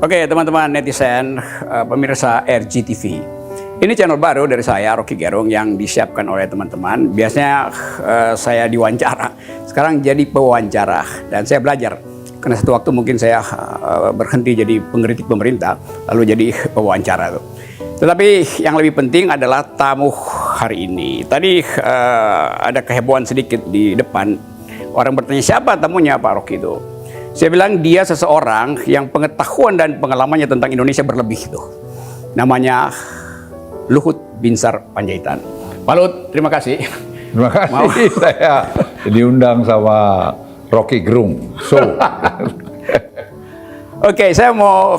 Oke teman-teman netizen, pemirsa RGTV. Ini channel baru dari saya, Rocky Gerung, yang disiapkan oleh teman-teman. Biasanya saya diwawancara, sekarang jadi pewawancara. Dan saya belajar, karena satu waktu mungkin saya berhenti jadi pengkritik pemerintah, lalu jadi pewawancara. Tetapi yang lebih penting adalah tamu hari ini. Tadi ada kehebohan sedikit di depan. Orang bertanya, siapa tamunya Pak Rocky itu? Saya bilang dia seseorang yang pengetahuan dan pengalamannya tentang Indonesia berlebih tuh. Namanya Luhut Binsar Panjaitan. Pak Luhut, terima kasih. Terima kasih saya diundang sama Rocky Gerung. Oke, saya mau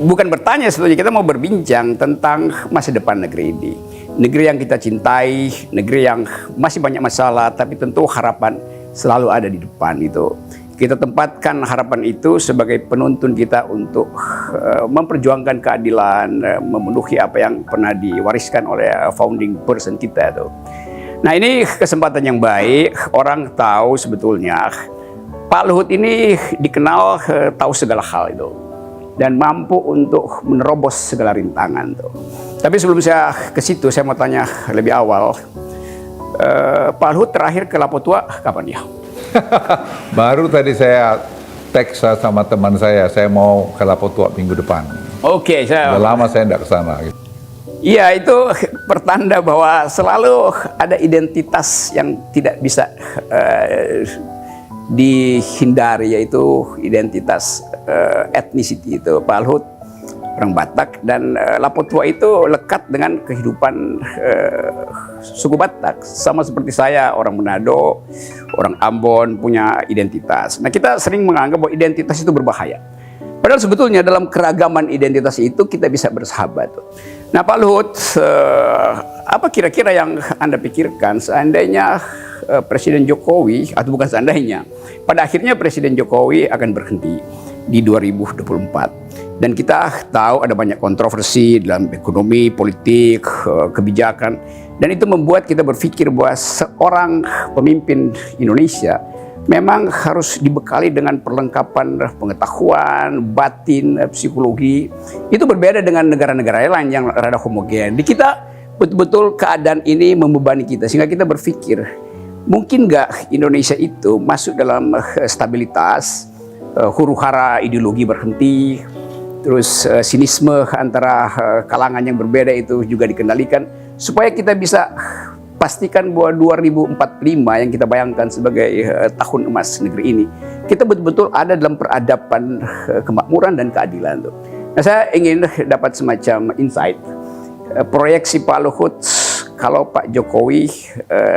bukan bertanya sebetulnya, kita mau berbincang tentang masa depan negeri ini. Negeri yang kita cintai, negeri yang masih banyak masalah, tapi tentu harapan selalu ada di depan itu. Kita tempatkan harapan itu sebagai penuntun kita untuk memperjuangkan keadilan, memenuhi apa yang pernah diwariskan oleh founding person kita itu. Nah, ini kesempatan yang baik, orang tahu sebetulnya Pak Luhut ini dikenal tahu segala hal itu dan mampu untuk menerobos segala rintangan tuh. Tapi sebelum saya ke situ, saya mau tanya lebih awal, Pak Luhut terakhir ke Lapotua kapan ya? Baru tadi saya teks sama teman saya mau ke Lapotua minggu depan. Oke, Udah lama saya tidak ke sana. Iya, itu pertanda bahwa selalu ada identitas yang tidak bisa dihindari, yaitu identitas ethnicity itu. Pak Luhut orang Batak, dan Lapotua itu lekat dengan kehidupan suku Batak. Sama seperti saya, orang Manado, orang Ambon, punya identitas. Nah, kita sering menganggap bahwa identitas itu berbahaya. Padahal sebetulnya dalam keragaman identitas itu kita bisa bersahabat. Nah, Pak Luhut, apa kira-kira yang Anda pikirkan seandainya Presiden Jokowi, atau bukan seandainya, pada akhirnya Presiden Jokowi akan berhenti di 2024. Dan kita tahu ada banyak kontroversi dalam ekonomi, politik, kebijakan. Dan itu membuat kita berpikir bahwa seorang pemimpin Indonesia memang harus dibekali dengan perlengkapan pengetahuan, batin, psikologi. Itu berbeda dengan negara-negara lain yang rada homogen. Di kita betul-betul keadaan ini membebani kita, sehingga kita berpikir, mungkin nggak Indonesia itu masuk dalam stabilitas, huru-hara ideologi berhenti, terus sinisme antara kalangan yang berbeda itu juga dikendalikan, supaya kita bisa pastikan bahwa 2045 yang kita bayangkan sebagai tahun emas negeri ini, kita betul-betul ada dalam peradaban kemakmuran dan keadilan. Nah, saya ingin dapat semacam insight, proyeksi Pak Luhut kalau Pak Jokowi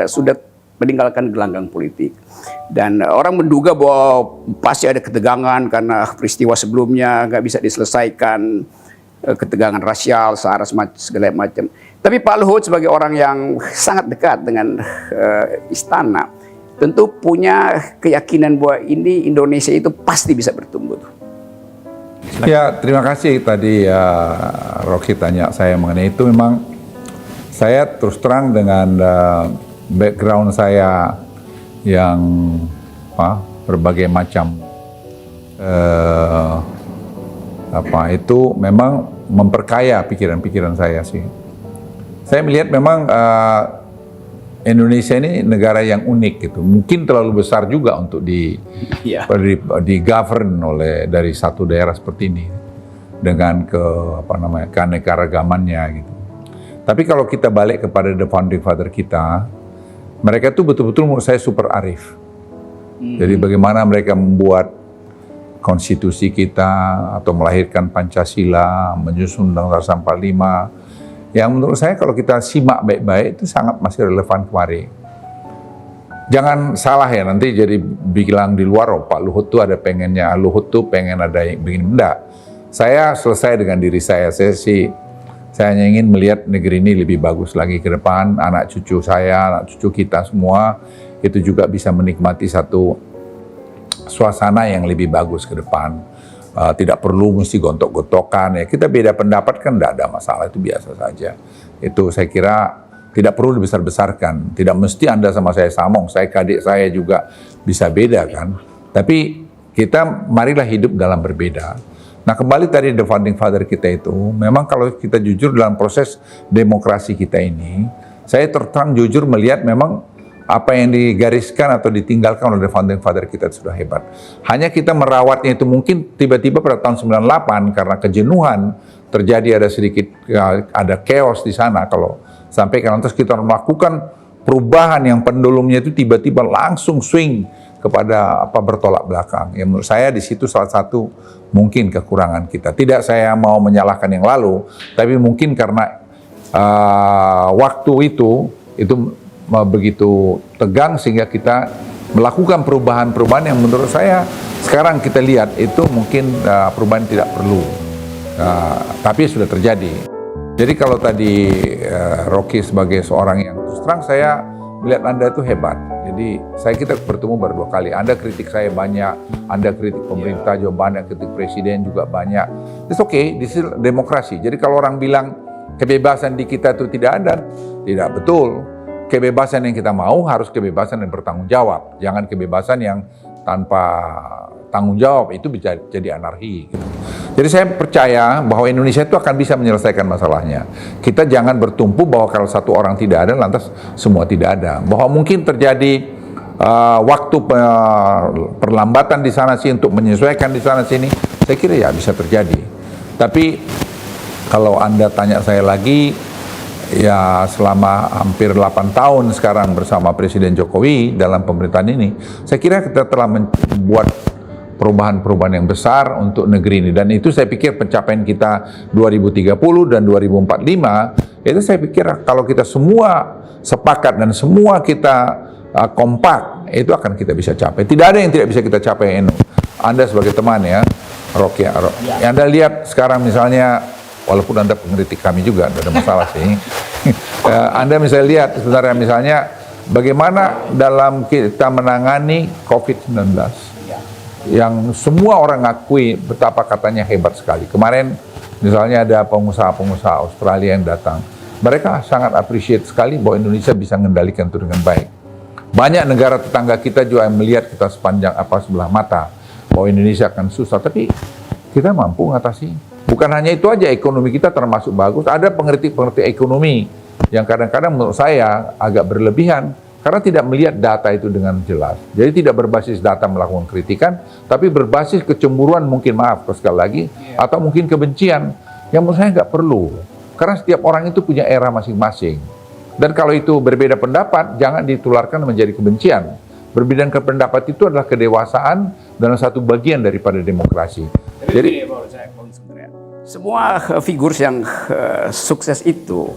sudah meninggalkan gelanggang politik. Dan orang menduga bahwa pasti ada ketegangan karena peristiwa sebelumnya nggak bisa diselesaikan, ketegangan rasial, sara segala macam. Tapi Pak Luhut sebagai orang yang sangat dekat dengan istana, tentu punya keyakinan bahwa ini Indonesia itu pasti bisa bertumbuh. Ya, terima kasih tadi Rocky tanya saya mengenai itu. Memang saya terus terang dengan background saya yang berbagai macam itu memang memperkaya pikiran-pikiran saya sih. Saya melihat memang Indonesia ini negara yang unik gitu. Mungkin terlalu besar juga untuk di govern oleh dari satu daerah seperti ini dengan keanekaragamannya gitu. Tapi kalau kita balik kepada the founding father kita, mereka itu betul-betul menurut saya super arif. Jadi bagaimana mereka membuat konstitusi kita atau melahirkan Pancasila, menyusun Undang-Undang 45, yang menurut saya kalau kita simak baik-baik itu sangat masih relevan kemarin. Jangan salah ya, nanti jadi bilang di luar, oh Pak Luhut tuh ada pengennya, Luhut tuh pengen ada yang begini. Enggak, saya selesai dengan diri saya hanya ingin melihat negeri ini lebih bagus lagi ke depan, anak cucu saya, anak cucu kita semua, itu juga bisa menikmati satu suasana yang lebih bagus ke depan. Tidak perlu mesti gontok-gontokan, ya kita beda pendapat kan tidak ada masalah, itu biasa saja. Itu saya kira tidak perlu dibesar-besarkan, tidak mesti Anda sama saya sama, saya adik saya juga bisa beda kan. Tapi kita marilah hidup dalam berbeda. Nah, kembali tadi the founding father kita itu, memang kalau kita jujur dalam proses demokrasi kita ini, saya terang jujur melihat memang apa yang digariskan atau ditinggalkan oleh the founding father kita sudah hebat. Hanya kita merawatnya itu mungkin tiba-tiba pada tahun 98 karena kejenuhan terjadi ada chaos di sana kalau sampai kan terus kita melakukan perubahan yang pendulumnya itu tiba-tiba langsung swing kepada bertolak belakang. Ya menurut saya di situ salah satu mungkin kekurangan kita. Tidak saya mau menyalahkan yang lalu, tapi mungkin karena waktu itu begitu tegang sehingga kita melakukan perubahan-perubahan yang menurut saya sekarang kita lihat itu mungkin perubahan tidak perlu, tapi sudah terjadi. Jadi kalau tadi Rocky sebagai seorang yang terus terang saya melihat Anda itu hebat. Jadi kita bertemu baru 2 kali. Anda kritik saya banyak, Anda kritik pemerintah juga banyak, kritik presiden juga banyak. It's okay, this is demokrasi. Jadi kalau orang bilang kebebasan di kita itu tidak ada, tidak betul. Kebebasan yang kita mau harus kebebasan yang bertanggung jawab. Jangan kebebasan yang tanpa tanggung jawab, itu bisa jadi anarki. Gitu. Jadi saya percaya bahwa Indonesia itu akan bisa menyelesaikan masalahnya. Kita jangan bertumpu bahwa kalau satu orang tidak ada, lantas semua tidak ada. Bahwa mungkin terjadi waktu perlambatan di sana sini untuk menyesuaikan di sana sini, saya kira ya bisa terjadi. Tapi kalau Anda tanya saya lagi, ya selama hampir 8 tahun sekarang bersama Presiden Jokowi dalam pemerintahan ini, saya kira kita telah membuat perubahan-perubahan yang besar untuk negeri ini. Dan itu saya pikir pencapaian kita 2030 dan 2045, itu saya pikir kalau kita semua sepakat dan semua kita kompak, itu akan kita bisa capai. Tidak ada yang tidak bisa kita capai, Eno. Anda sebagai teman ya, Rocky. Anda lihat sekarang misalnya, walaupun Anda pengkritik kami juga, tidak ada masalah sih. Anda misalnya lihat sebenarnya misalnya bagaimana dalam kita menangani COVID-19. Yang semua orang ngakui betapa katanya hebat sekali. Kemarin misalnya ada pengusaha-pengusaha Australia yang datang. Mereka sangat appreciate sekali bahwa Indonesia bisa mengendalikan itu dengan baik. Banyak negara tetangga kita juga yang melihat kita sebelah mata bahwa Indonesia akan susah, tapi kita mampu mengatasi. Bukan hanya itu aja, ekonomi kita termasuk bagus. Ada pengerti-pengerti ekonomi yang kadang-kadang menurut saya agak berlebihan karena tidak melihat data itu dengan jelas. Jadi tidak berbasis data melakukan kritikan, tapi berbasis kecemburuan mungkin, maaf sekali lagi, atau mungkin kebencian yang menurut saya nggak perlu. Karena setiap orang itu punya era masing-masing. Dan kalau itu berbeda pendapat, jangan ditularkan menjadi kebencian. Berbeda pendapat itu adalah kedewasaan dan satu bagian daripada demokrasi. Jadi semua figur yang sukses itu,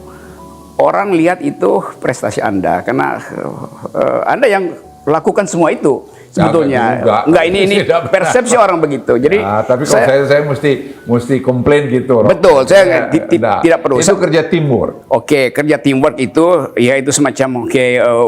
orang lihat itu prestasi Anda, karena Anda yang lakukan semua itu sebetulnya. Enggak, ini persepsi orang begitu. Jadi tapi kalau saya mesti komplain gitu. Betul, saya tidak perlu. Itu kerja teamwork. Oke, kerja teamwork itu ya itu semacam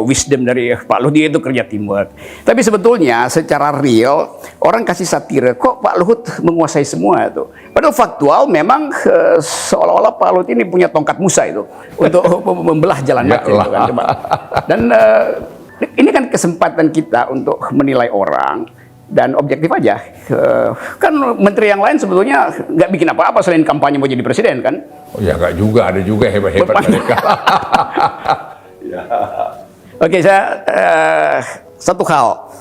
wisdom dari Pak Luhut, itu kerja teamwork. Tapi sebetulnya secara real orang kasih satir, kok Pak Luhut menguasai semua itu. Padahal faktual memang seolah-olah Pak Luhut ini punya tongkat Musa itu untuk membelah jalan mati itu kan, coba. Dan ini kan kesempatan kita untuk menilai orang dan objektif aja. Kan menteri yang lain sebetulnya nggak bikin apa-apa selain kampanye mau jadi presiden kan? Oh ya nggak juga, ada juga hebat-hebat mereka. Oke, saya satu hal.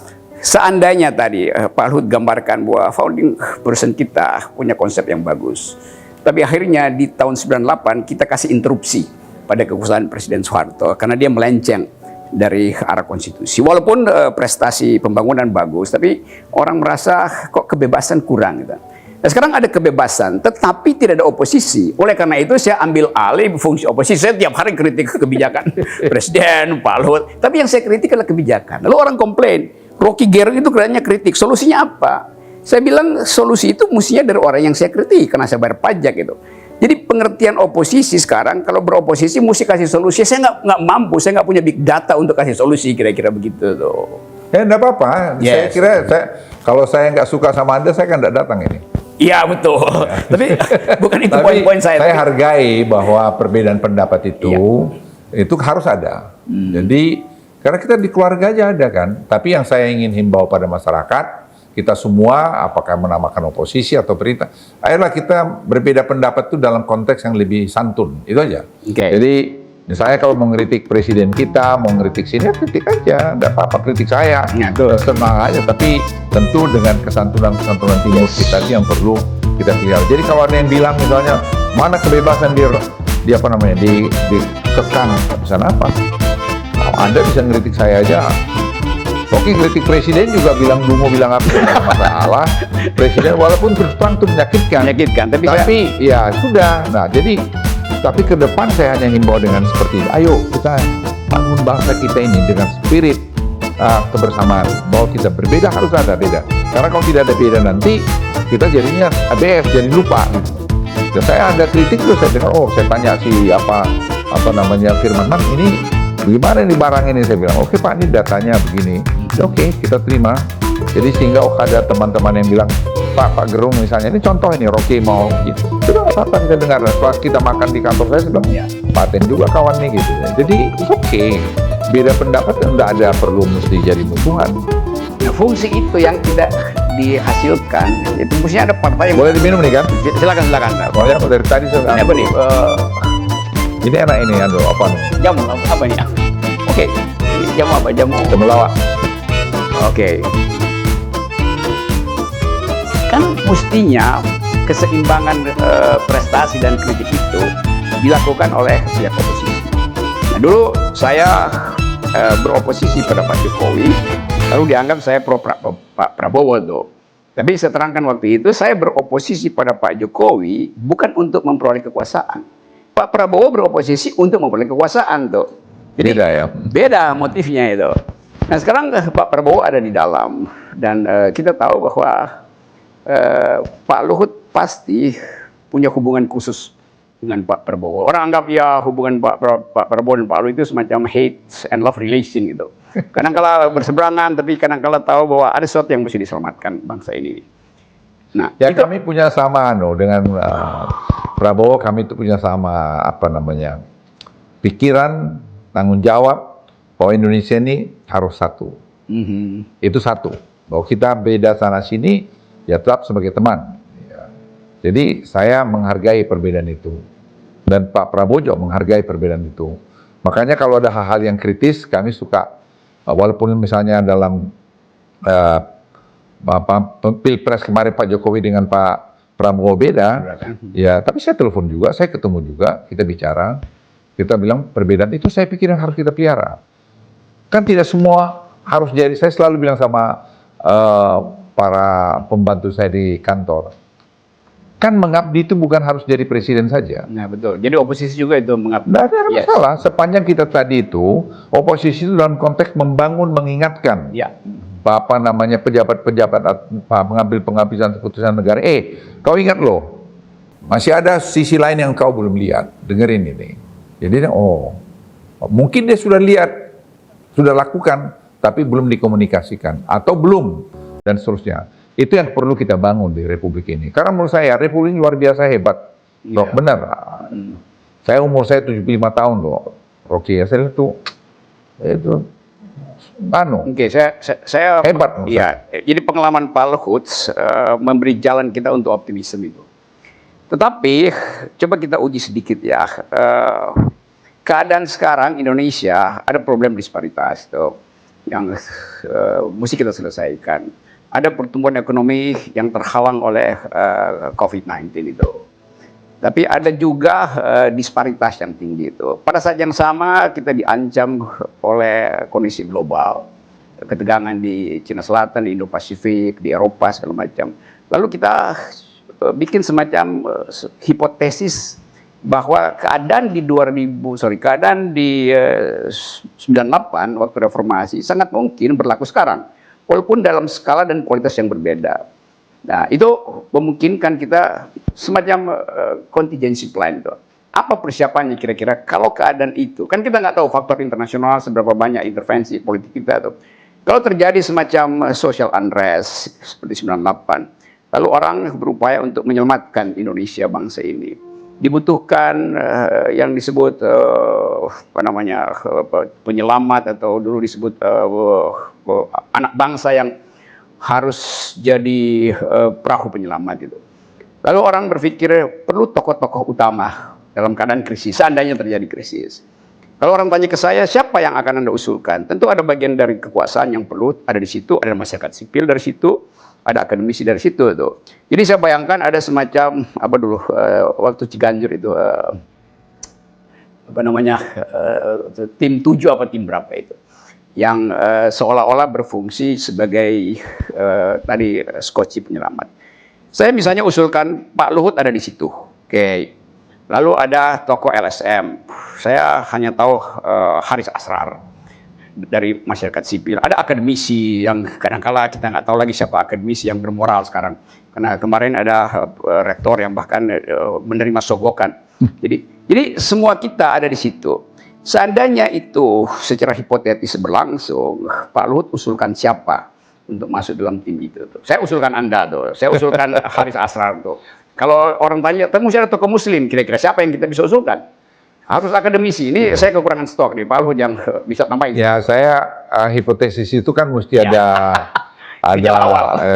Seandainya tadi Pak Luhut gambarkan bahwa founding person kita punya konsep yang bagus, tapi akhirnya di tahun 98 kita kasih interupsi pada kekuasaan Presiden Soeharto karena dia melenceng dari arah konstitusi. Walaupun prestasi pembangunan bagus, tapi orang merasa kok kebebasan kurang gitu. Nah, sekarang ada kebebasan, tetapi tidak ada oposisi. Oleh karena itu saya ambil alih fungsi oposisi. Saya tiap hari kritik kebijakan Presiden, Pak Luhut. Tapi yang saya kritik adalah kebijakan. Lalu orang komplain, Rocky Gerung itu kerjanya kritik. Solusinya apa? Saya bilang solusi itu mestinya dari orang yang saya kritik, karena saya bayar pajak gitu. Jadi pengertian oposisi sekarang, kalau beroposisi mesti kasih solusi. Saya nggak mampu, saya nggak punya big data untuk kasih solusi, kira-kira begitu tuh. Ya enggak apa-apa. Saya kira kalau saya nggak suka sama Anda, saya kan nggak datang ini. Iya betul. Tapi bukan itu poin-poin saya. Saya hargai bahwa perbedaan pendapat itu harus ada. Jadi karena kita di keluarga aja ada kan. Tapi yang saya ingin himbau pada masyarakat, kita semua, apakah menamakan oposisi atau perintah, ayolah kita berbeda pendapat itu dalam konteks yang lebih santun, itu aja. Jadi misalnya kalau mau ngeritik presiden kita, mau ngeritik sini, ya kritik aja, tidak apa-apa kritik saya, senang aja. Tapi tentu dengan kesantunan timur kita itu yang perlu kita pelihara. Jadi kalau ada yang bilang misalnya mana kebebasan di apa namanya dikekang, misalnya apa? Anda bisa ngeritik saya aja. Oke, kritik presiden juga bilang dungu, bilang apa, tidak masalah. Presiden walaupun terus terang itu menyakitkan, tapi ya sudah. Nah, jadi tapi ke depan saya hanya himbau dengan seperti ini. Ayo kita bangun bangsa kita ini dengan spirit kebersamaan. Bahwa kita berbeda harus ada beda. Karena kalau tidak ada beda nanti kita jadinya ABF, jadi lupa. Dan saya ada kritik terus saya dengar, saya tanya si apa namanya Firman, "Man, ini bagaimana ini barang ini?" Saya bilang, "Oke Pak, ini datanya begini." Oke, kita terima. Jadi sehingga ada teman-teman yang bilang, Pak Gerung misalnya, ini contoh ini, Rocky mau gitu. Sudah nggak apa-apa, kita dengar. Setelah kita makan di kantor saya bilang, paten juga kawan nih gitu. Jadi oke, beda pendapat tidak ada perlu mesti jadi musuhan. Nah, fungsi itu yang tidak dihasilkan, itu mestinya ada partai yang... Boleh diminum nih kan? Silakan. Soalnya dari tadi saya... Ini apa nih? Ini enak ini, apa nih? Jamu, apa ini? Oke, jamu apa? Jamu temulawak. Oke. Kan mestinya keseimbangan prestasi dan kritik itu dilakukan oleh pihak oposisi. Nah, dulu saya beroposisi pada Pak Jokowi, lalu dianggap saya pro Pak Prabowo tuh. Tapi saya terangkan waktu itu, saya beroposisi pada Pak Jokowi bukan untuk memperoleh kekuasaan. Pak Prabowo beroposisi untuk memperoleh kekuasaan tuh. Jadi beda ya? Beda motifnya itu. Nah sekarang Pak Prabowo ada di dalam dan kita tahu bahwa Pak Luhut pasti punya hubungan khusus dengan Pak Prabowo. Orang anggap ya hubungan Pak Prabowo dan Pak Luhut itu semacam hate and love relation gitu. Kadang-kala berseberangan, tapi kadang-kala tahu bahwa ada sesuatu yang mesti diselamatkan bangsa ini. Nah, ya kami punya sama dengan Prabowo, kami itu punya sama pikiran, tanggung jawab bahwa Indonesia ini harus satu. Itu satu. Bahwa kita beda sana sini, ya tetap sebagai teman. Ya. Jadi saya menghargai perbedaan itu. Dan Pak Prabowo juga menghargai perbedaan itu. Makanya kalau ada hal-hal yang kritis, kami suka, walaupun misalnya dalam Pilpres kemarin Pak Jokowi dengan Pak Prabowo beda, ya tapi saya telepon juga, saya ketemu juga, kita bicara, kita bilang perbedaan itu saya pikir yang harus kita pelihara. Kan tidak semua harus jadi, saya selalu bilang sama para pembantu saya di kantor, kan mengabdi itu bukan harus jadi presiden saja. Nah betul, jadi oposisi juga itu mengabdi. Tidak ada masalah, sepanjang kita tadi itu, oposisi itu dalam konteks membangun, mengingatkan. Pejabat-pejabat mengambil pengambilan keputusan negara, kau ingat loh, masih ada sisi lain yang kau belum lihat, dengerin ini. Jadi mungkin dia sudah lihat, sudah lakukan, tapi belum dikomunikasikan, atau belum, dan seterusnya. Itu yang perlu kita bangun di Republik ini. Karena menurut saya, Republik ini luar biasa hebat. Loh, benar. Saya umur saya 75 tahun loh, Rocky. Saya lihat tuh, itu, Oke, saya hebat. Iya, jadi pengalaman Pak Luhut memberi jalan kita untuk optimisme itu. Tetapi, coba kita uji sedikit ya. Keadaan sekarang Indonesia ada problem disparitas tuh, yang mesti kita selesaikan. Ada pertumbuhan ekonomi yang terhalang oleh COVID-19 itu. Tapi ada juga disparitas yang tinggi itu. Pada saat yang sama kita diancam oleh kondisi global. Ketegangan di Cina Selatan, di Indo-Pasifik, di Eropa, segala macam. Lalu kita bikin semacam hipotesis bahwa keadaan di 98 waktu reformasi sangat mungkin berlaku sekarang. Walaupun dalam skala dan kualitas yang berbeda. Nah, itu memungkinkan kita semacam contingency plan itu. Apa persiapannya kira-kira kalau keadaan itu? Kan kita nggak tahu faktor internasional seberapa banyak intervensi politik kita tuh. Kalau terjadi semacam social unrest seperti 98, lalu orang berupaya untuk menyelamatkan Indonesia bangsa ini. Dibutuhkan yang disebut penyelamat atau dulu disebut anak bangsa yang harus jadi perahu penyelamat itu. Lalu orang berpikir perlu tokoh-tokoh utama dalam keadaan krisis, seandainya terjadi krisis. Kalau orang tanya ke saya, siapa yang akan Anda usulkan? Tentu ada bagian dari kekuasaan yang perlu ada di situ, ada masyarakat sipil dari situ, ada akademisi dari situ. Tuh. Jadi saya bayangkan ada semacam apa dulu waktu Ciganjur itu apa namanya tim 7 apa tim berapa itu, yang seolah-olah berfungsi sebagai tadi skoci penyelamat. Saya misalnya usulkan Pak Luhut ada di situ, oke. Lalu ada tokoh LSM, saya hanya tahu Haris Asrar dari masyarakat sipil. Ada akademisi yang kadang-kala kita nggak tahu lagi siapa akademisi yang bermoral sekarang. Karena kemarin ada rektor yang bahkan menerima sogokan. Jadi semua kita ada di situ. Seandainya itu secara hipotetis berlangsung, Pak Luhut usulkan siapa untuk masuk dalam tim itu? Tuh. Saya usulkan Anda tuh, saya usulkan Haris Asrar tuh. Kalau orang tanya, mesti ada tokoh muslim, kira-kira siapa yang kita bisa usulkan? Harus akademisi. Ini saya kekurangan stok nih, Pak Luhut yang bisa tambahin. Ya, saya hipotesis itu kan mesti ada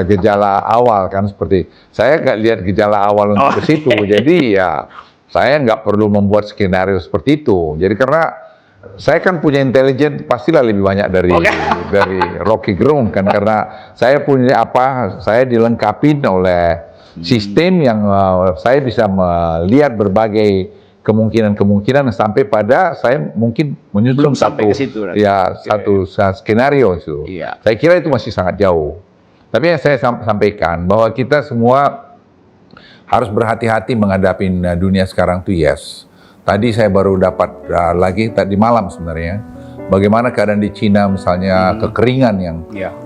gejala awal kan, seperti saya nggak lihat gejala awal untuk ke situ. Jadi ya saya nggak perlu membuat skenario seperti itu. Jadi karena saya kan punya intelijen pastilah lebih banyak dari Rocky Gerung kan, karena saya punya saya dilengkapi oleh sistem yang saya bisa melihat berbagai kemungkinan sampai pada saya mungkin menyusun satu skenario itu. Iya. Saya kira itu masih sangat jauh. Tapi yang saya sampaikan bahwa kita semua harus berhati-hati menghadapi dunia sekarang tuh Tadi saya baru dapat lagi tadi malam sebenarnya bagaimana keadaan di Cina misalnya kekeringan yang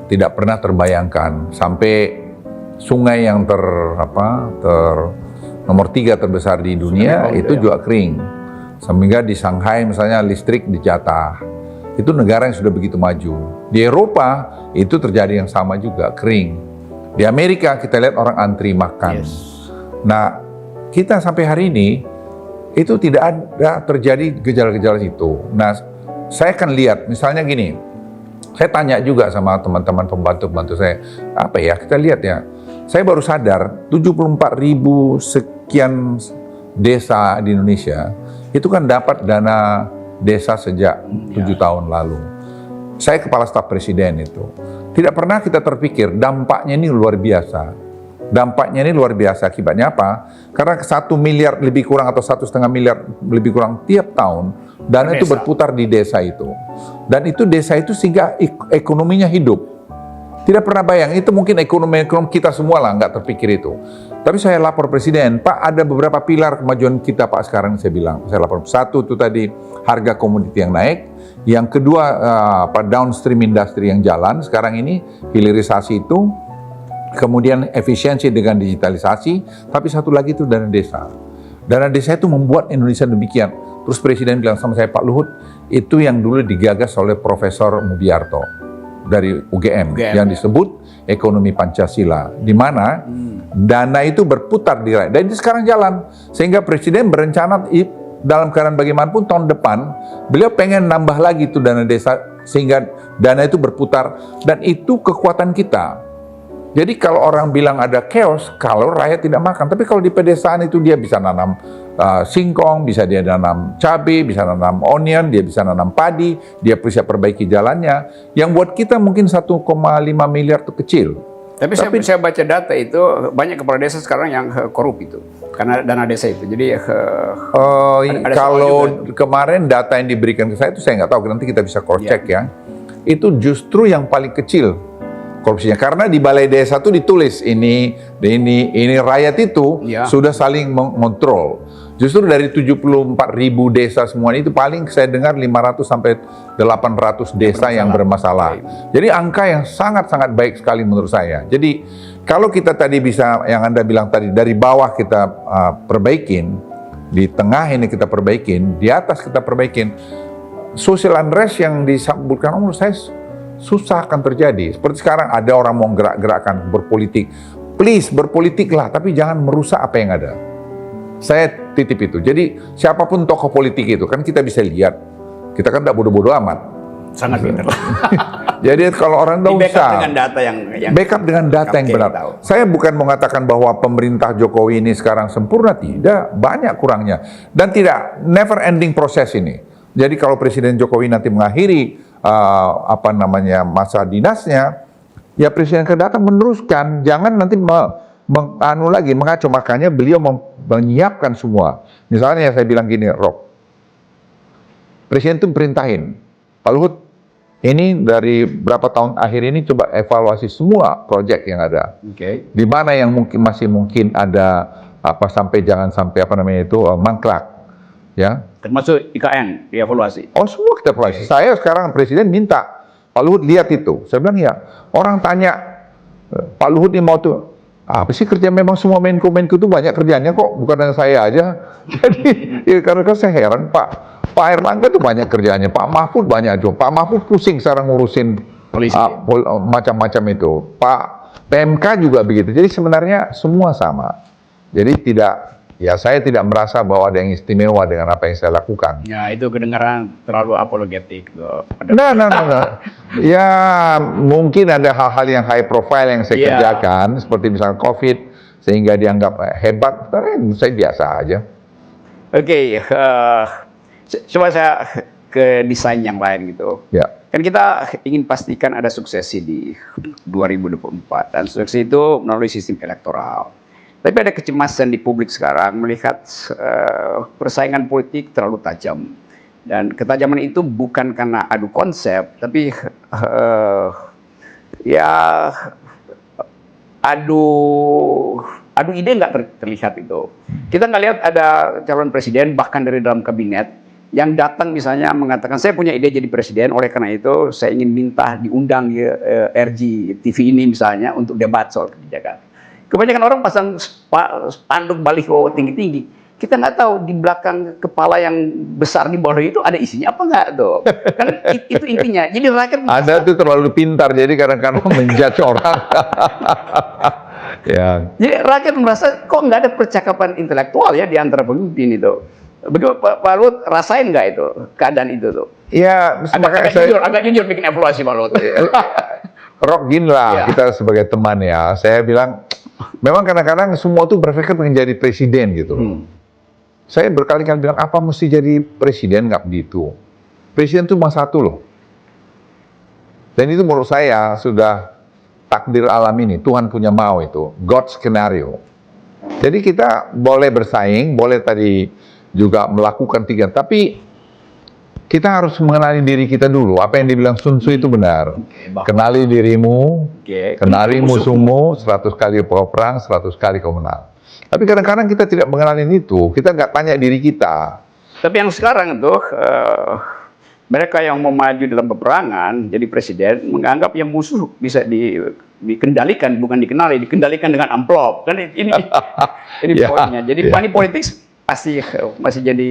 tidak pernah terbayangkan sampai sungai yang nomor 3 terbesar di dunia itu juga kering. Sehingga di Shanghai misalnya listrik dijatah. Itu negara yang sudah begitu maju. Di Eropa itu terjadi yang sama juga, kering. Di Amerika kita lihat orang antri makan. Nah, kita sampai hari ini itu tidak ada terjadi gejala-gejala itu. Nah, saya akan lihat misalnya gini. Saya tanya juga sama teman-teman pembantu-pembantu saya, apa ya, kita lihat ya. Saya baru sadar 74.000 sekian desa di Indonesia itu kan dapat dana desa sejak 7 tahun lalu. Saya kepala staf presiden itu. Tidak pernah kita terpikir dampaknya ini luar biasa. Dampaknya ini luar biasa akibatnya apa? Karena 1 miliar lebih kurang atau 1,5 miliar lebih kurang tiap tahun dana itu berputar di desa itu. Dan itu desa itu sehingga ekonominya hidup. Tidak pernah bayang, itu mungkin ekonomi kita semua lah, nggak terpikir itu. Tapi saya lapor Presiden, Pak ada beberapa pilar kemajuan kita Pak sekarang, saya bilang. Saya lapor, satu itu tadi harga komoditi yang naik. Yang kedua, downstream industri yang jalan, sekarang ini hilirisasi itu. Kemudian efisiensi dengan digitalisasi, tapi satu lagi itu dana desa. Dana desa itu membuat Indonesia demikian. Terus Presiden bilang sama saya, Pak Luhut, itu yang dulu digagas oleh Profesor Mubiarto dari UGM yang disebut ekonomi Pancasila, di mana dana itu berputar di rakyat. Dan itu sekarang jalan, sehingga Presiden berencana dalam keadaan bagaimanapun tahun depan, beliau pengen nambah lagi itu dana desa, sehingga dana itu berputar, dan itu kekuatan kita. Jadi kalau orang bilang ada chaos, kalau rakyat tidak makan. Tapi kalau di pedesaan itu dia bisa nanam singkong, bisa dia nanam cabai, bisa nanam onion, dia bisa nanam padi, dia bisa perbaiki jalannya. Yang buat kita mungkin 1,5 miliar itu kecil. Tapi saya baca data itu banyak kepala desa sekarang yang korup itu karena dana desa itu. Jadi kalau kemarin data yang diberikan ke saya itu saya nggak tahu. Nanti kita bisa cross check ya. Itu justru yang paling kecil korupsinya, karena di balai desa itu ditulis ini rakyat itu sudah saling mengontrol. Justru dari 74.000 desa semuanya itu paling saya dengar 500 sampai 800 desa yang bermasalah. Jadi angka yang sangat-sangat baik sekali menurut saya. Jadi kalau kita tadi bisa, yang Anda bilang tadi, dari bawah kita perbaikin, di tengah ini kita perbaikin, di atas kita perbaikin, social unrest yang disebutkan menurut saya susah akan terjadi. Seperti sekarang ada orang mau gerak-gerakkan berpolitik. Please berpolitiklah, tapi jangan merusak apa yang ada. Saya titip itu. Jadi siapapun tokoh politik itu kan kita bisa lihat. Kita kan tidak bodoh-bodoh amat. Sangat pintar. Jadi kalau orang tahu Di backup usah dengan data yang backup dengan data yang Oke, benar. tahu. Saya bukan mengatakan bahwa pemerintah Jokowi ini sekarang sempurna, tidak, banyak kurangnya dan tidak never ending proses ini. Jadi kalau Presiden Jokowi nanti mengakhiri masa dinasnya, ya presiden yang akan datang meneruskan, jangan nanti mengacu, makanya beliau menyiapkan semua. Misalnya saya bilang gini, Rob, presiden itu perintahin, Pak Luhut, ini dari berapa tahun akhir ini coba evaluasi semua proyek yang ada. Oke. Di mana yang masih mungkin ada jangan sampai mangkrak, ya. Termasuk IKN dievaluasi. Oh, semua kita evaluasi. Saya sekarang presiden minta Pak Luhut lihat itu. Saya bilang ya. Orang tanya Pak Luhut ini mau tuh apa sih kerja, memang semua Menko itu banyak kerjanya kok, bukan hanya saya aja. Jadi ya, karena saya heran Pak Erlangga itu banyak kerjanya, Pak Mahfud banyak juga. Pak Mahfud pusing sekarang ngurusin Polisi. Macam-macam itu. Pak PMK juga begitu. Jadi sebenarnya semua sama. Jadi saya tidak merasa bahwa ada yang istimewa dengan apa yang saya lakukan. Ya, itu kedengaran terlalu apologetik. Nah. Ya mungkin ada hal-hal yang high profile yang saya kerjakan, seperti misalnya COVID, sehingga dianggap hebat. Saya biasa aja. Oke, coba saya ke desain yang lain gitu. Ya. Kan kita ingin pastikan ada suksesi di 2024 dan suksesi itu melalui sistem elektoral. Tapi ada kecemasan di publik sekarang melihat persaingan politik terlalu tajam. Dan ketajaman itu bukan karena adu konsep, tapi adu ide nggak terlihat itu. Kita nggak lihat ada calon presiden bahkan dari dalam kabinet yang datang misalnya mengatakan saya punya ide jadi presiden, oleh karena itu saya ingin minta diundang di RJ TV ini misalnya untuk debat soal kebijakan. Kebanyakan orang pasang spanduk baliho tinggi-tinggi. Kita nggak tahu di belakang kepala yang besar di bawah itu ada isinya apa nggak tuh. Kan itu intinya. Jadi rakyat Anda tuh terlalu pintar, jadi kadang-kadang menjudge orang. Ya. Jadi rakyat merasa kok nggak ada percakapan intelektual ya di antara pemimpin itu. Begitu Pak Luhut rasain nggak itu keadaan itu tuh? Ya, agak jujur bikin evaluasi Pak Luhut. Rock gini lah, kita sebagai teman ya, saya bilang memang kadang-kadang semua tuh berpikir pengen jadi presiden gitu. Saya berkali-kali bilang apa mesti jadi presiden, nggak begitu. Presiden itu cuma satu loh. Dan itu menurut saya sudah takdir alam ini, Tuhan punya mau itu, God's scenario. Jadi kita boleh bersaing, boleh tadi juga melakukan tiga, tapi kita harus mengenali diri kita dulu. Apa yang dibilang Sun Tzu itu benar. Kenali dirimu, kenali musuhmu, 100 kali kau perang, 100 kali kau menang. Tapi kadang-kadang kita tidak mengenali itu, kita nggak tanya diri kita. Tapi yang sekarang tuh, mereka yang mau maju dalam peperangan, jadi presiden, menganggap yang musuh bisa dikendalikan, bukan dikenali, dikendalikan dengan amplop. Kan ini poinnya. Jadi money politics pasti masih jadi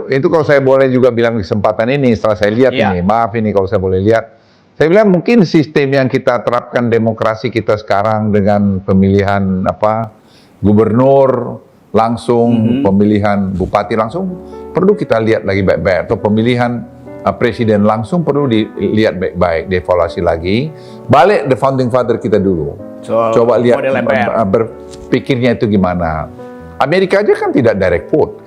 itu kalau saya boleh juga bilang kesempatan ini setelah saya lihat ini, maaf ini kalau saya boleh lihat, saya bilang mungkin sistem yang kita terapkan demokrasi kita sekarang dengan pemilihan gubernur langsung, pemilihan bupati langsung perlu kita lihat lagi baik-baik, atau pemilihan presiden langsung perlu dilihat baik-baik, dievaluasi lagi, balik the founding father kita dulu, coba lihat berpikirnya itu gimana. Amerika aja kan tidak direct vote.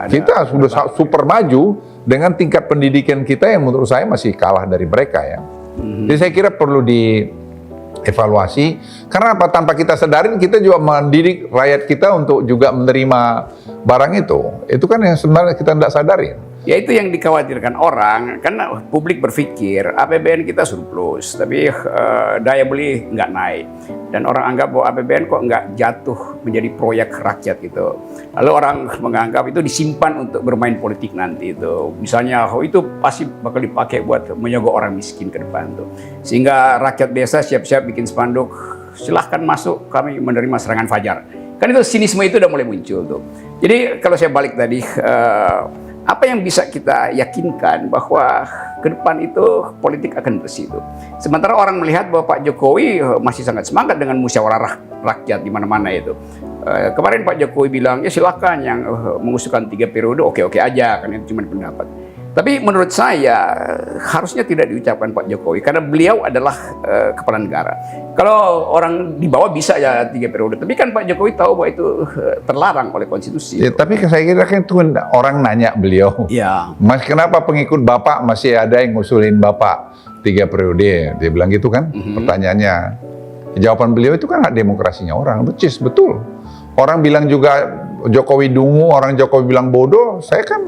Kita sudah super maju dengan tingkat pendidikan kita yang menurut saya masih kalah dari mereka ya. Jadi saya kira perlu dievaluasi. Karena apa? Tanpa kita sadarin kita juga mendidik rakyat kita untuk juga menerima barang itu. Itu kan yang sebenarnya kita tidak sadarin. Ya itu yang dikhawatirkan orang, karena publik berpikir APBN kita surplus, tapi daya beli nggak naik. Dan orang anggap bahwa APBN kok nggak jatuh menjadi proyek rakyat gitu. Lalu orang menganggap itu disimpan untuk bermain politik nanti itu. Misalnya, itu pasti bakal dipakai buat menyogok orang miskin ke depan tuh. Sehingga rakyat desa siap-siap bikin spanduk, silahkan masuk, kami menerima serangan fajar. Kan itu sinisme itu udah mulai muncul tuh. Jadi kalau saya balik tadi, apa yang bisa kita yakinkan bahwa ke depan itu politik akan bersih itu. Sementara orang melihat bahwa Pak Jokowi masih sangat semangat dengan musyawarah rakyat di mana-mana itu. Kemarin Pak Jokowi bilang, ya silakan yang mengusulkan 3 periode oke-oke aja, kan itu cuma pendapat. Tapi menurut saya harusnya tidak diucapkan Pak Jokowi karena beliau adalah kepala negara. Kalau orang di bawah bisa ya 3 periode, tapi kan Pak Jokowi tahu bahwa itu terlarang oleh konstitusi. Ya, tapi saya kira kan itu orang nanya beliau, Ya. Mas kenapa pengikut Bapak masih ada yang ngusulin Bapak 3 periode? Dia bilang gitu kan, pertanyaannya. Jawaban beliau itu kan hak demokrasinya orang, betul. Orang bilang juga Jokowi dungu, orang Jokowi bilang bodoh, saya kan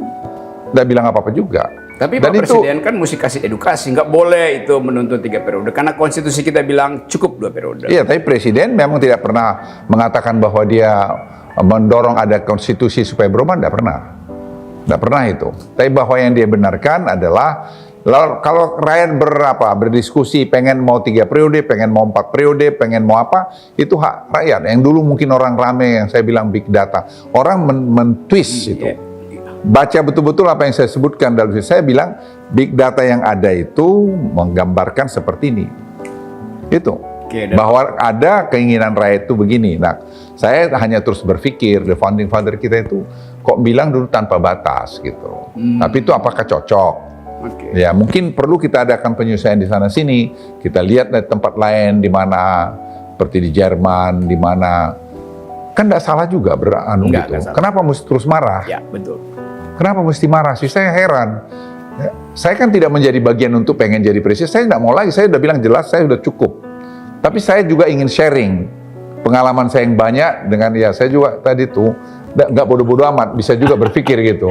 nggak bilang apa-apa juga. Tapi Dan Pak Presiden kan mesti kasih edukasi, nggak boleh itu menuntut 3 periode karena konstitusi kita bilang cukup 2 periode. Iya, tapi Presiden memang tidak pernah mengatakan bahwa dia mendorong ada konstitusi supaya berubah, nggak pernah itu. Tapi bahwa yang dia benarkan adalah kalau rakyat berdiskusi pengen mau 3 periode, pengen mau 4 periode, pengen mau apa, itu hak rakyat. Yang dulu mungkin orang rame yang saya bilang big data, orang men-twist itu. Baca betul-betul apa yang saya sebutkan dalam saya bilang big data yang ada itu menggambarkan seperti ini. Itu. Bahwa ada keinginan rakyat itu begini. Nah, saya hanya terus berpikir the founding father kita itu kok bilang dulu tanpa batas gitu. Tapi itu apakah cocok? Ya, mungkin perlu kita adakan penyesuaian di sana sini. Kita lihat dari tempat lain di mana seperti di Jerman, di mana kan tidak salah juga gitu. Kenapa mesti terus marah? Ya, betul. Kenapa mesti marah sih? Saya heran. Ya, saya kan tidak menjadi bagian untuk pengen jadi presiden. Saya tidak mau lagi. Saya sudah bilang jelas, saya sudah cukup. Tapi saya juga ingin sharing pengalaman saya yang banyak dengan saya juga tadi tuh nggak bodoh-bodoh amat, bisa juga berpikir gitu.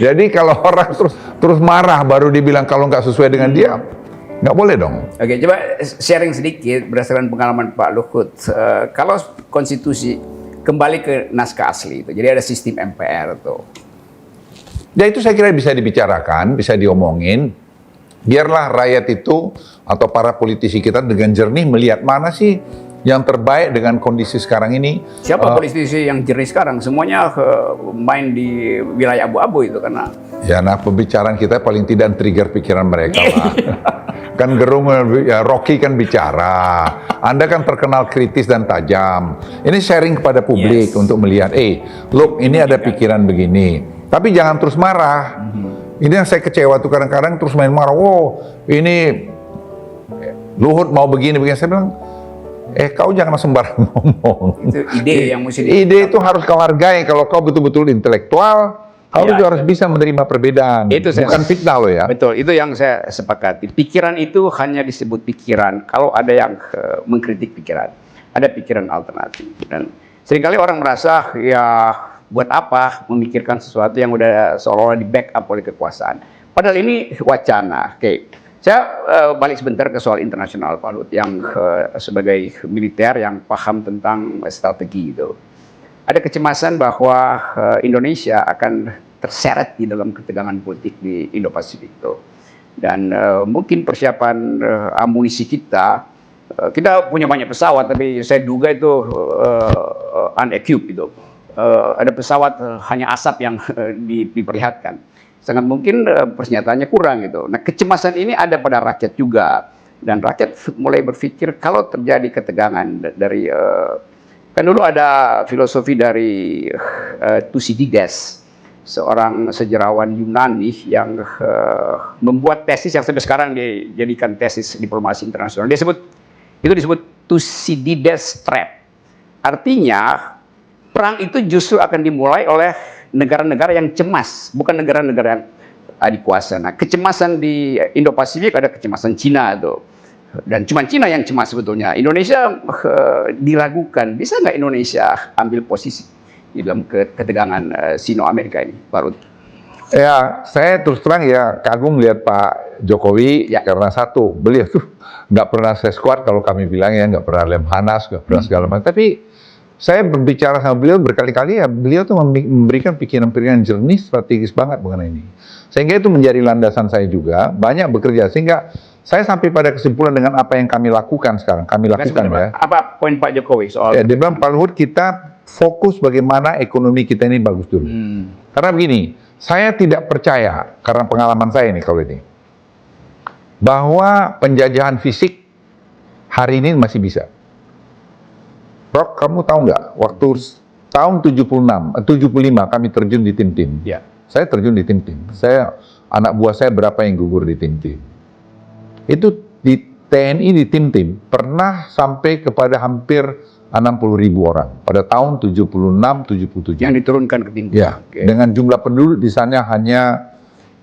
Jadi kalau orang terus marah baru dibilang kalau nggak sesuai dengan dia, nggak boleh dong. Oke, coba sharing sedikit berdasarkan pengalaman Pak Luhut. Kalau konstitusi kembali ke naskah asli itu, jadi ada sistem MPR tuh. Ya itu saya kira bisa dibicarakan, bisa diomongin. Biarlah rakyat itu atau para politisi kita dengan jernih melihat mana sih yang terbaik dengan kondisi sekarang ini. Siapa politisi yang jernih sekarang? Semuanya main di wilayah abu-abu itu karena. Ya, nah pembicaraan kita paling tidak trigger pikiran mereka lah. Kan Gerung, ya, Rocky kan bicara. Anda kan terkenal kritis dan tajam. Ini sharing kepada publik untuk melihat, look ini ada pikiran begini. Tapi jangan terus marah. Ini yang saya kecewa tuh kadang-kadang terus main marah. Wow, ini Luhut mau begini-begini. Saya bilang, kau jangan sembarang ngomong. Itu ide yang mesti ide itu harus kau hargai. Kalau kau betul-betul intelektual, kau juga harus bisa menerima perbedaan. Itu bukan fitnah loh ya. Betul, itu yang saya sepakati. Pikiran itu hanya disebut pikiran kalau ada yang mengkritik pikiran. Ada pikiran alternatif. Dan seringkali orang merasa ya buat apa memikirkan sesuatu yang udah seolah-olah di backup oleh kekuasaan. Padahal ini wacana. Oke. Saya balik sebentar ke soal internasional, Pak Luhut, yang sebagai militer yang paham tentang strategi itu. Ada kecemasan bahwa Indonesia akan terseret di dalam ketegangan politik di Indo-Pasifik itu. Dan mungkin persiapan amunisi kita punya banyak pesawat, tapi saya duga itu unequipped itu. Ada pesawat hanya asap yang diperlihatkan. Sangat mungkin persenjataannya kurang gitu. Nah, kecemasan ini ada pada rakyat juga, dan rakyat mulai berpikir kalau terjadi ketegangan dari kan dulu ada filosofi dari Thucydides, seorang sejarawan Yunani yang membuat tesis yang sampai sekarang dijadikan tesis diplomasi internasional. Itu disebut Thucydides trap. Artinya perang itu justru akan dimulai oleh negara-negara yang cemas, bukan negara-negara yang adikuasa. Nah, kecemasan di Indo-Pasifik ada kecemasan Cina tuh. Dan cuma Cina yang cemas sebetulnya. Indonesia diragukan. Bisa nggak Indonesia ambil posisi di dalam ketegangan Sino-Amerika ini, Pak Luhut? Ya, saya terus terang ya kagum lihat Pak Jokowi karena satu, beliau tuh nggak pernah seskuat kalau kami bilang ya, nggak pernah lemhanas, nggak pernah segala macam. Tapi saya berbicara sama beliau berkali-kali ya, beliau tuh memberikan pikiran-pikiran jernih, strategis banget mengenai ini. Sehingga itu menjadi landasan saya juga, banyak bekerja. Sehingga saya sampai pada kesimpulan dengan apa yang kami lakukan sekarang. Kami lakukan ya. Apa poin Pak Jokowi soal? Ya, dia bilang, Pak Luhut, kita fokus bagaimana ekonomi kita ini bagus dulu. Karena begini, saya tidak percaya, karena pengalaman saya ini kalau ini, bahwa penjajahan fisik hari ini masih bisa. Rock, kamu tahu nggak, waktu tahun 75 kami terjun di tim-tim. Ya. Saya terjun di tim-tim. Saya anak buah saya berapa yang gugur di tim-tim. Itu di TNI di tim-tim pernah sampai kepada hampir 60.000 orang pada tahun 76-77. Yang diturunkan ke tim. Ya, dengan jumlah penduduk di sana hanya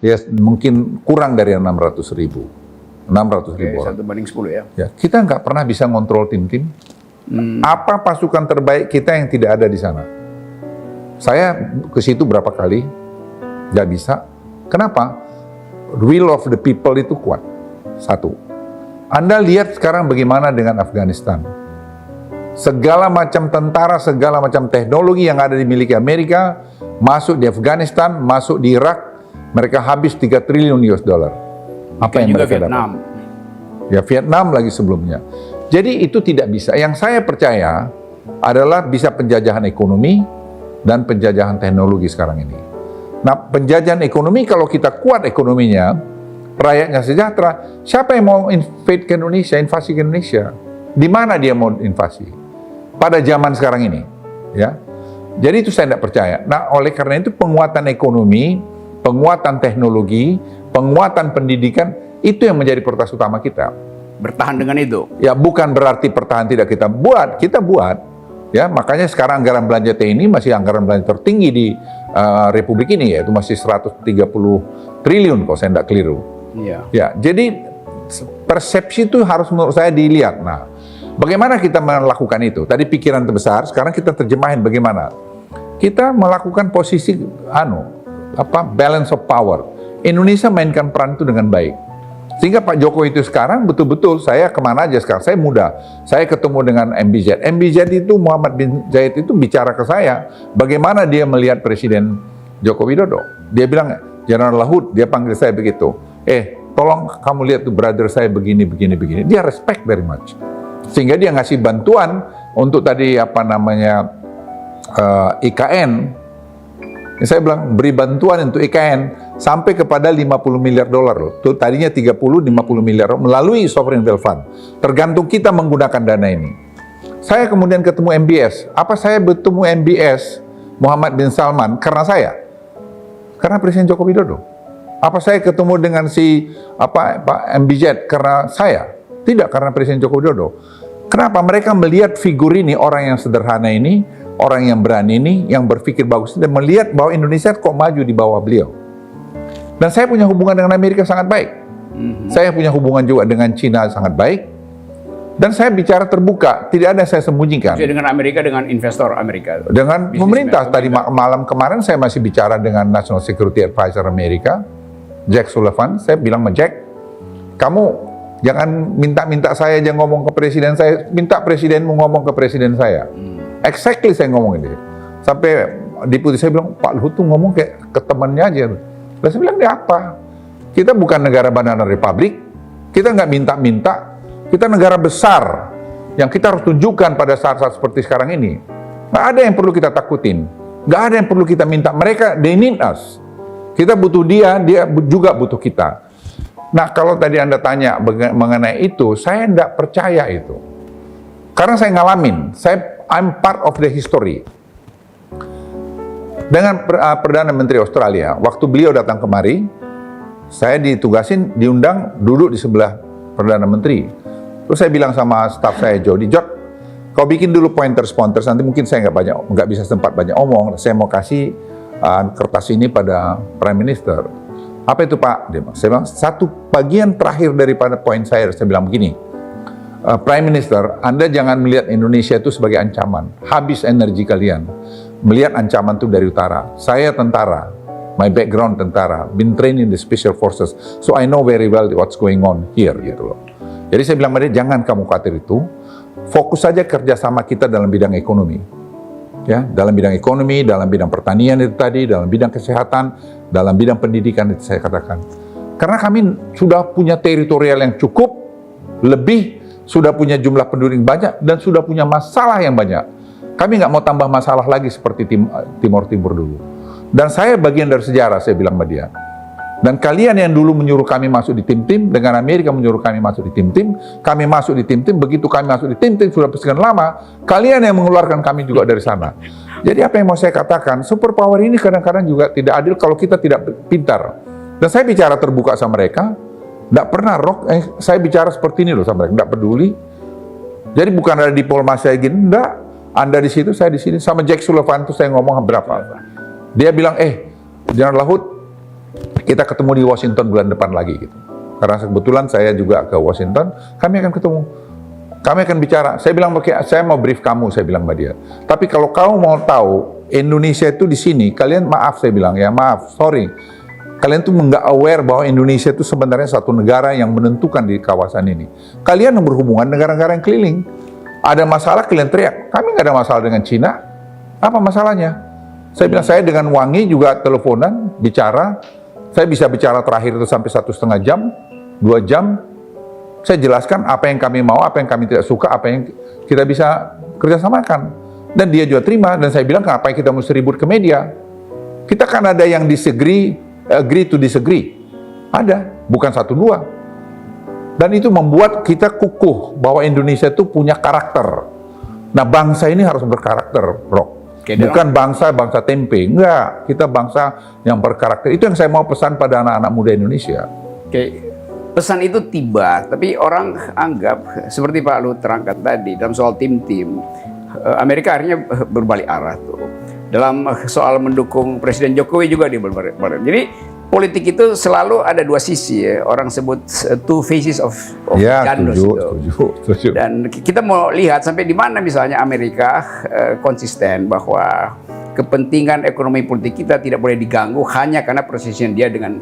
ya mungkin kurang dari 600.000. 600.000 orang. 1/10 ya. Ya, kita nggak pernah bisa ngontrol tim-tim. Apa pasukan terbaik kita yang tidak ada di sana? Saya ke situ berapa kali, nggak bisa. Kenapa? Will of the people itu kuat. Satu. Anda lihat sekarang bagaimana dengan Afghanistan. Segala macam tentara, segala macam teknologi yang ada dimiliki Amerika, masuk di Afghanistan, masuk di Irak, mereka habis 3 triliun US dollar. Apa yang mereka Vietnam. dapat? Ya, Vietnam lagi sebelumnya. Jadi itu tidak bisa. Yang saya percaya adalah bisa penjajahan ekonomi dan penjajahan teknologi sekarang ini. Nah, penjajahan ekonomi kalau kita kuat ekonominya, rakyatnya sejahtera, siapa yang mau invade ke Indonesia, invasi ke Indonesia? Di mana dia mau invasi? Pada zaman sekarang ini, ya. Jadi itu saya tidak percaya. Nah, oleh karena itu penguatan ekonomi, penguatan teknologi, penguatan pendidikan, itu yang menjadi prioritas utama kita. Bertahan dengan itu. Ya, bukan berarti pertahanan tidak kita buat. Ya, makanya sekarang anggaran belanja TNI masih anggaran belanja tertinggi di Republik ini, yaitu masih 130 triliun kalau saya tidak keliru. Iya. Ya, jadi persepsi itu harus menurut saya dilihat. Nah, bagaimana kita melakukan itu? Tadi pikiran terbesar, sekarang kita terjemahin bagaimana? Kita melakukan posisi balance of power. Indonesia mainkan peran itu dengan baik. Sehingga Pak Jokowi itu sekarang betul-betul, saya kemana aja sekarang, saya muda. Saya ketemu dengan MBZ. MBZ itu, Muhammad bin Zayed itu bicara ke saya, bagaimana dia melihat Presiden Joko Widodo. Dia bilang, General Laut, dia panggil saya begitu. Tolong kamu lihat tuh brother saya begini. Dia respect very much. Sehingga dia ngasih bantuan untuk tadi IKN. Saya bilang beri bantuan untuk IKN sampai kepada 50 miliar dolar loh. Tuh tadinya 30-50 miliar melalui sovereign wealth fund. Tergantung kita menggunakan dana ini. Saya kemudian ketemu MBS. Apa saya bertemu MBS Muhammad bin Salman karena saya? Karena Presiden Joko Widodo. Apa saya ketemu dengan Pak MBZ karena saya? Tidak, karena Presiden Joko Widodo. Kenapa? Mereka melihat figur ini, orang yang sederhana ini, orang yang berani ini, yang berpikir bagus, dan melihat bahwa Indonesia kok maju di bawah beliau. Dan saya punya hubungan dengan Amerika sangat baik. Saya punya hubungan juga dengan Cina sangat baik. Dan saya bicara terbuka, tidak ada yang saya sembunyikan. Jadi dengan Amerika, dengan investor Amerika. Dengan pemerintah. Tadi malam kemarin saya masih bicara dengan National Security Advisor Amerika, Jack Sullivan. Saya bilang sama Jack, kamu jangan minta-minta saya aja ngomong ke presiden saya, minta presidenmu ngomong ke presiden saya. Exactly saya ngomong ini. Sampai deputi saya bilang, Pak Luhut tuh ngomong kayak ke temannya aja. Lalu saya bilang, dia apa? Kita bukan negara banana republik, kita nggak minta-minta, kita negara besar yang kita harus tunjukkan pada saat-saat seperti sekarang ini. Nggak ada yang perlu kita takutin, nggak ada yang perlu kita minta. Mereka, they need us. Kita butuh dia juga butuh kita. Nah, kalau tadi Anda tanya mengenai itu, saya nggak percaya itu. Karena saya ngalamin, I'm part of the history. Dengan Perdana Menteri Australia, waktu beliau datang kemari, saya ditugasin, diundang duduk di sebelah Perdana Menteri. Terus saya bilang sama staf saya, Jody, kau bikin dulu pointers, nanti mungkin saya nggak bisa sempat banyak omong, saya mau kasih kertas ini pada Prime Minister. Apa itu Pak? Saya bilang, satu bagian terakhir daripada poin saya bilang begini, Prime Minister, Anda jangan melihat Indonesia itu sebagai ancaman, habis energi kalian. Melihat ancaman itu dari utara. Saya tentara, my background tentara, been trained in the special forces, so I know very well what's going on here, gitu loh. Jadi saya bilang sama dia, jangan kamu khawatir itu, fokus saja kerjasama kita dalam bidang ekonomi. Ya, dalam bidang ekonomi, dalam bidang pertanian itu tadi, dalam bidang kesehatan, dalam bidang pendidikan itu saya katakan. Karena kami sudah punya teritorial yang cukup, lebih, sudah punya jumlah penduduk yang banyak, dan sudah punya masalah yang banyak. Kami nggak mau tambah masalah lagi seperti Timur dulu. Dan saya bagian dari sejarah, saya bilang sama dia. Dan kalian yang dulu menyuruh kami masuk di tim-tim, dengan Amerika menyuruh kami masuk di tim-tim, kami masuk di tim-tim, begitu kami masuk di tim-tim, sudah sekian lama, kalian yang mengeluarkan kami juga dari sana. Jadi apa yang mau saya katakan, superpower ini kadang-kadang juga tidak adil kalau kita tidak pintar Dan saya bicara terbuka sama mereka, nggak pernah saya bicara seperti ini loh sama mereka, nggak peduli. Jadi bukan ada diplomasi saya gini, enggak. Anda di situ, saya di sini. Sama Jack Sullivan tuh saya ngomong berapa. Dia bilang, General Laut, kita ketemu di Washington bulan depan lagi gitu. Karena kebetulan saya juga ke Washington, kami akan ketemu. Kami akan bicara. Saya bilang, saya mau brief kamu, saya bilang sama dia. Tapi kalau kamu mau tahu, Indonesia itu di sini, kalian maaf saya bilang ya, maaf, sorry. Kalian tuh nggak aware bahwa Indonesia itu sebenarnya satu negara yang menentukan di kawasan ini. Kalian yang berhubungan negara-negara yang keliling. Ada masalah kalian teriak. Kami nggak ada masalah dengan Cina. Apa masalahnya? Saya bilang saya dengan Wangi juga teleponan, bicara. Saya bisa bicara terakhir itu sampai 1,5 jam, 2 jam. Saya jelaskan apa yang kami mau, apa yang kami tidak suka, apa yang kita bisa kerjasamakan. Dan dia juga terima. Dan saya bilang kenapa kita mesti ribut ke media? Kita kan ada yang agree to disagree. Ada, bukan 1-2. Dan itu membuat kita kukuh bahwa Indonesia itu punya karakter. Nah, bangsa ini harus berkarakter, Bro. Bukan bangsa tempe. Enggak, kita bangsa yang berkarakter. Itu yang saya mau pesan pada anak-anak muda Indonesia. Pesan itu tiba, tapi orang anggap seperti Pak Luhut terangkat tadi dalam soal tim-tim, Amerika akhirnya berbalik arah tuh. Dalam soal mendukung Presiden Jokowi juga dia berbalik. Jadi politik itu selalu ada dua sisi ya. Orang sebut two faces of gandus setuju. Dan kita mau lihat sampai di mana misalnya Amerika konsisten bahwa kepentingan ekonomi politik kita tidak boleh diganggu hanya karena persisian dia dengan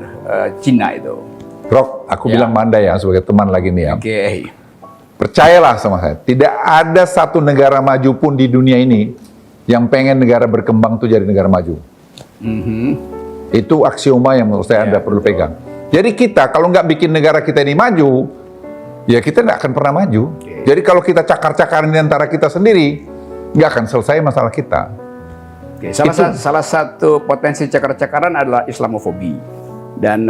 Cina itu. Rok, aku bilang Manda ya sebagai teman lagi nih ya. Percayalah sama saya, tidak ada satu negara maju pun di dunia ini yang pengen negara berkembang tuh jadi negara maju. Itu aksioma yang menurut saya Anda perlu pegang. Jadi kita kalau nggak bikin negara kita ini maju, ya kita nggak akan pernah maju. Jadi kalau kita cakar-cakaran di antara kita sendiri, nggak akan selesai masalah kita. Salah satu potensi cakar-cakaran adalah Islamofobi. Dan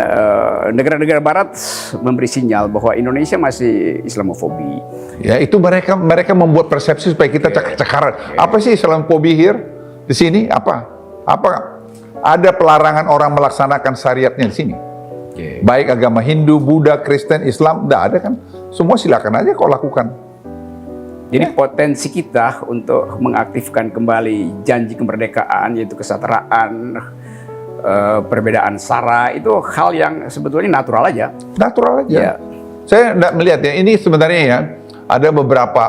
negara-negara Barat memberi sinyal bahwa Indonesia masih Islamofobi. Ya itu mereka membuat persepsi supaya kita cakar-cakaran. Apa sih Islamofobi here di sini? Apa? Ada pelarangan orang melaksanakan syariatnya di sini. Baik agama Hindu, Buddha, Kristen, Islam, tidak ada kan? Semua silakan aja kau lakukan. Jadi potensi kita untuk mengaktifkan kembali janji kemerdekaan, yaitu kesetaraan, perbedaan sara, itu hal yang sebetulnya natural aja. Natural aja. Saya tidak melihat ya, ini sebenarnya ya, ada beberapa,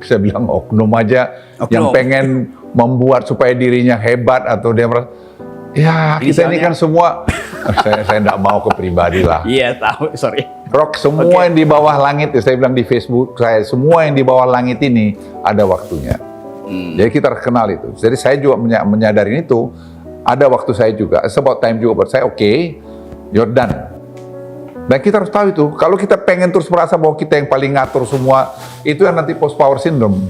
saya bilang oknum aja, yang pengen membuat supaya dirinya hebat atau dia merasa, ya kita ini kan semua, saya tidak mau ke pribadi lah. Iya tahu, sorry. Rock, semua yang di bawah langit, saya bilang di Facebook saya, semua yang di bawah langit ini ada waktunya. Jadi kita harus kenal itu. Jadi saya juga menyadari itu, ada waktu saya juga, it's about time juga buat saya, you're done. Dan kita harus tahu itu, kalau kita pengen terus merasa bahwa kita yang paling ngatur semua, itu yang nanti post power syndrome.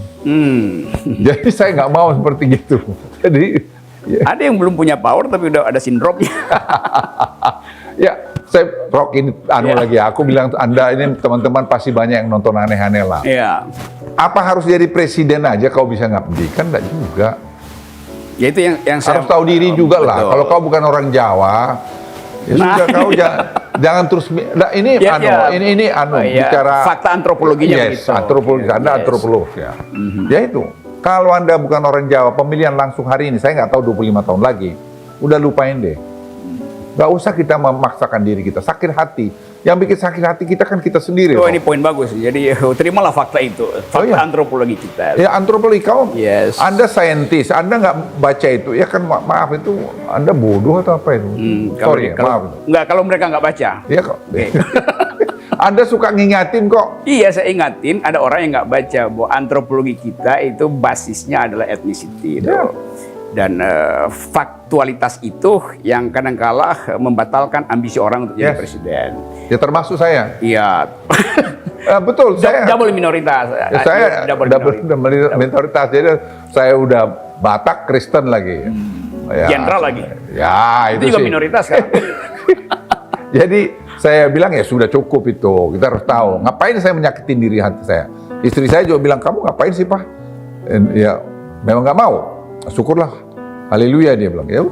Jadi saya nggak mau seperti gitu. Jadi ada yang belum punya power tapi udah ada sindromnya. Ya, saya Rock ini lagi. Aku bilang Anda ini teman-teman pasti banyak yang nonton aneh-aneh lah. Apa harus jadi presiden aja kau bisa ngabdi? Kan enggak juga. Ya itu yang harus tahu diri juga lah. Kalau kau bukan orang Jawa, ya sudah kau jangan terus. Nah, ini bicara fakta antropologinya begitu. Antropologi. Anda antropolog ya. Ya itu. Kalau Anda bukan orang Jawa, pemilihan langsung hari ini, saya nggak tahu 25 tahun lagi, udah lupain deh. Nggak usah kita memaksakan diri kita, sakit hati. Yang bikin sakit hati kita kan kita sendiri. Ini poin bagus. Jadi terimalah fakta itu, fakta antropologi kita. Ya antropologi kau, Anda saintis, Anda nggak baca itu, ya kan maaf itu, Anda bodoh atau apa itu? Maaf. Kalau mereka nggak baca. Iya kok. Anda suka ngingatin kok. Iya, saya ingatin ada orang yang nggak baca bahwa antropologi kita itu basisnya adalah ethnicity. Dan faktualitas itu yang kadang-kala membatalkan ambisi orang untuk jadi presiden. Ya termasuk saya. Iya. Betul. Saya double minoritas. Saya double minoritas. Jadi saya udah Batak Kristen lagi. Jenderal lagi. Ya itu juga minoritas kan. Jadi saya bilang ya sudah cukup itu, kita harus tahu. Ngapain saya menyakitin diri hati saya? Istri saya juga bilang, kamu ngapain sih Pak? Ya memang nggak mau. Syukurlah, haleluya dia bilang. Ya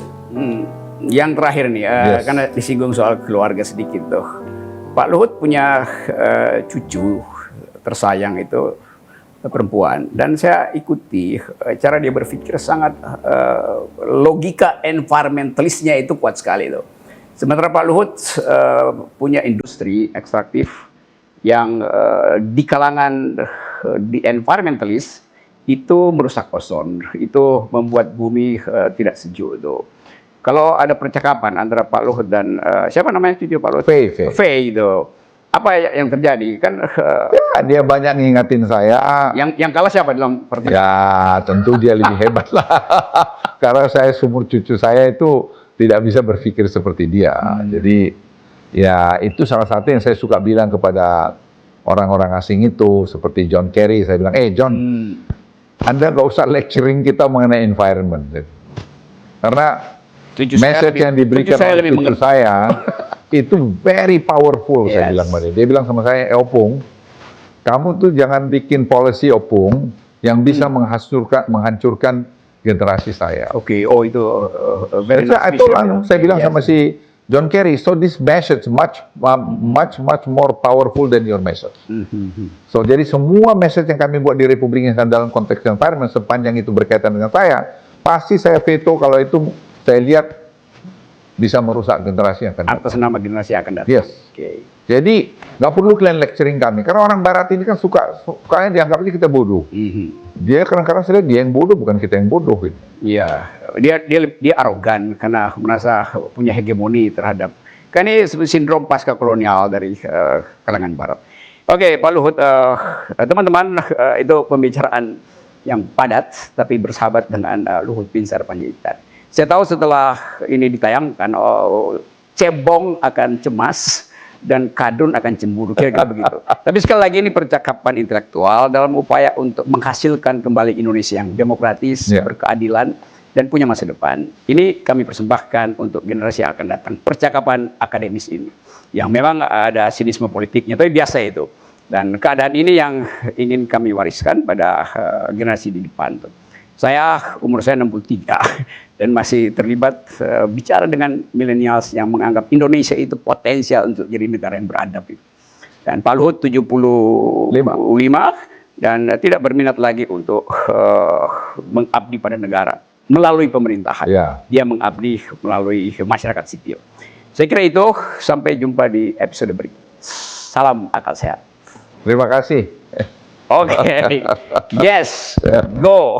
Yang terakhir nih, Yes. karena disinggung soal keluarga sedikit tuh. Pak Luhut punya cucu tersayang itu perempuan, dan saya ikuti cara dia berpikir sangat logika environmentalisnya itu kuat sekali tuh. Sementara Pak Luhut punya industri ekstraktif yang di kalangan di environmentalis itu merusak ozon, itu membuat bumi tidak sejuk tuh. Kalau ada percakapan antara Pak Luhut dan siapa namanya cucu Pak Luhut? Fei itu. Apa yang terjadi? Kan Ya, dia banyak ngingatin saya. yang kalah siapa dalam pertandingan? Ya, tentu dia lebih hebat lah. Karena saya seumur cucu saya itu tidak bisa berpikir seperti dia. Jadi, ya itu salah satu yang saya suka bilang kepada orang-orang asing itu, seperti John Kerry. Saya bilang, John, Anda nggak usah lecturing kita mengenai environment. Karena message yang diberikan oleh cucu saya itu very powerful, saya bilang sama dia. Dia bilang sama saya, Opung, kamu tuh jangan bikin policy Opung yang bisa menghancurkan generasi saya. Oke, oh itu very nice. Saya bilang sama si John Kerry, so this message much more powerful than your message. So jadi semua message yang kami buat di Republik Indonesia dalam konteks environment sepanjang itu berkaitan dengan saya, pasti saya veto kalau itu saya lihat bisa merusak generasi yang akan datang. Atas nama generasi yang akan datang. Yes. Okay. Jadi nggak perlu kalian lecturing kami, karena orang Barat ini kan sukanya dianggapnya kita bodoh. Dia kadang-kadang saya lihat dia yang bodoh, bukan kita yang bodoh. Iya, dia arogan karena merasa punya hegemoni terhadap. Kan ini sindrom pasca kolonial dari kalangan Barat. Oke, Pak Luhut, teman-teman, itu pembicaraan yang padat tapi bersahabat dengan Luhut Binsar Panjaitan. Saya tahu setelah ini ditayangkan, Cebong akan cemas dan Kadun akan cemburu, kira-kira begitu. Tapi sekali lagi ini percakapan intelektual dalam upaya untuk menghasilkan kembali Indonesia yang demokratis, berkeadilan, dan punya masa depan. Ini kami persembahkan untuk generasi yang akan datang. Percakapan akademis ini, yang memang ada sinisme politiknya, tapi biasa itu. Dan keadaan ini yang ingin kami wariskan pada generasi di depan. Umur saya 63 dan masih terlibat bicara dengan milenials yang menganggap Indonesia itu potensial untuk jadi negara yang beradab. Dan Pak Luhut 75 dan tidak berminat lagi untuk mengabdi pada negara melalui pemerintahan. Dia mengabdi melalui masyarakat sipil. Saya kira itu, sampai jumpa di episode berikut. Salam akal sehat. Terima kasih. Oke. Yes. Go.